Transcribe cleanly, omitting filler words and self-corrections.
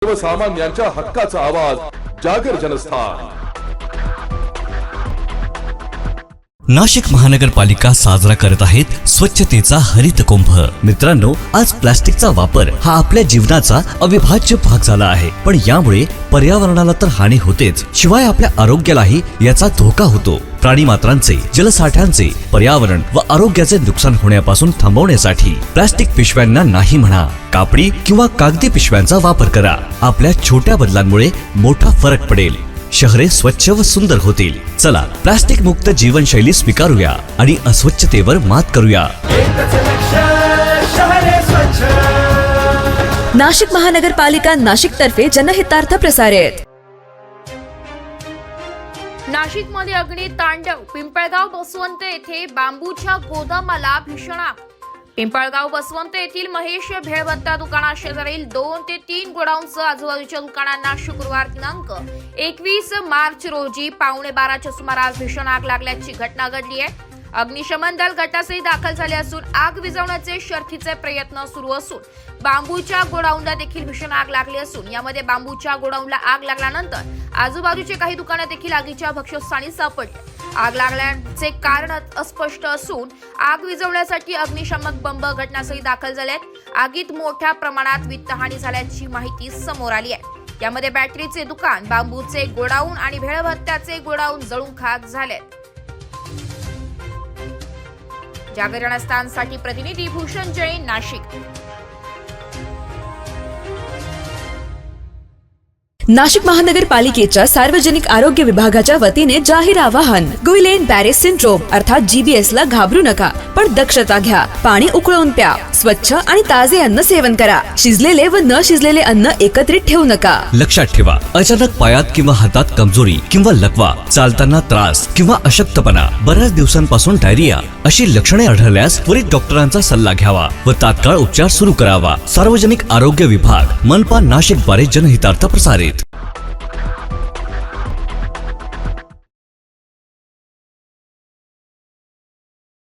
सर्वसामान्यांच्या हक्काचा आवाज जागर जनस्थान। नाशिक महानगरपालिका साजरा करत आहेत स्वच्छतेचा हरित कुंभ। मित्रांनो, आज प्लास्टिकचा वापर हा आपल्या जीवनाचा अविभाज्य भाग झाला आहे, पण यामुळे पर्यावरणाला तर हानी होतेच, शिवाय आपल्या आरोग्यालाही याचा धोका होतो। प्राणी मात्रांचे, जलसाठ्यांचे, पर्यावरण व आरोग्याचे नुकसान होण्यापासून थांबवण्यासाठी प्लास्टिक पिशव्यांना नाही म्हणा, कापडी किंवा कागदी पिशव्यांचा वापर करा। आपल्या छोट्या बदलांमुळे मोठा फरक पडेल, शहरे स्वच्छ व सुंदर होतील। चला, प्लास्टिक मुक्त जीवनशैली स्वीकारूया आणि अस्वच्छतेवर मात करूया। नाशिक महानगरपालिका नाशिक तर्फे जनहितार्थ प्रसारित। नाशिकमध्ये अग्नी तांडव। पिंपळगाव बसवंत येथे बांबूच्या गोदामाला भीषण आग। पिंपळगाव बसवंत येथील महेश भेळभत्ता दुकाना शेजारील 2 ते 3 गोडाऊनसह आजूबाजूच्या दुकानांना शुक्रवार दिनांक 21 मार्च रोजी 11:15च्या सुमारास भीषण आग लागल्याची घटना घडली आहे। अग्निशमन दल घटनास्थळी दाखल झाले असून आग विझवण्याचे शर्थीचे प्रयत्न सुरू असून बांबूच्या गोडाऊनला देखील भीषण आग लागली असून यामध्ये बांबूच्या गोडाऊनला आग लागल्यानंतर आजूबाजूचे काही दुकाने देखील आगीच्या भक्ष्यस्थानी सापडली। आग लागण्याचे कारण अस्पष्ट असून आग विझवण्यासाठी अग्निशामक बंब घटनास्थळी दाखल झाले आहेत। आगीत मोठ्या प्रमाणात वित्तहानी झाल्याची माहिती समोर आली आहे। यामध्ये बॅटरीचे दुकान, बांबूचे गोडाऊन आणि भेळभत्त्याचे गोडाऊन जळून खाक झाले। जागर जनस्थानसाठी प्रतिनिधी भूषण जैन, नाशिक। नाशिक महानगरपालिकेच्या सार्वजनिक आरोग्य विभागाच्या वतीने जाहीर आवाहन। गुइलेन बॅरे सिंड्रोम अर्थात GBS ला घाबरू नका, पण दक्षता घ्या। पाणी उकळून प्या, स्वच्छ आणि ताजे अन्न सेवन करा। शिजलेले व न शिजलेले अन्न एकत्रित ठेवू नका। लक्षात ठेवा, अचानक पायात किंवा हातात कमजोरी किंवा लकवा, चालताना त्रास किंवा अशक्तपणा, बऱ्याच दिवसांपासून डायरिया अशी लक्षणे आढळल्यास त्वरित डॉक्टरांचा सल्ला घ्यावा व तात्काळ उपचार सुरू करावा। सार्वजनिक आरोग्य विभाग, मनपा नाशिक द्वारे जनहितार्थ प्रसारित।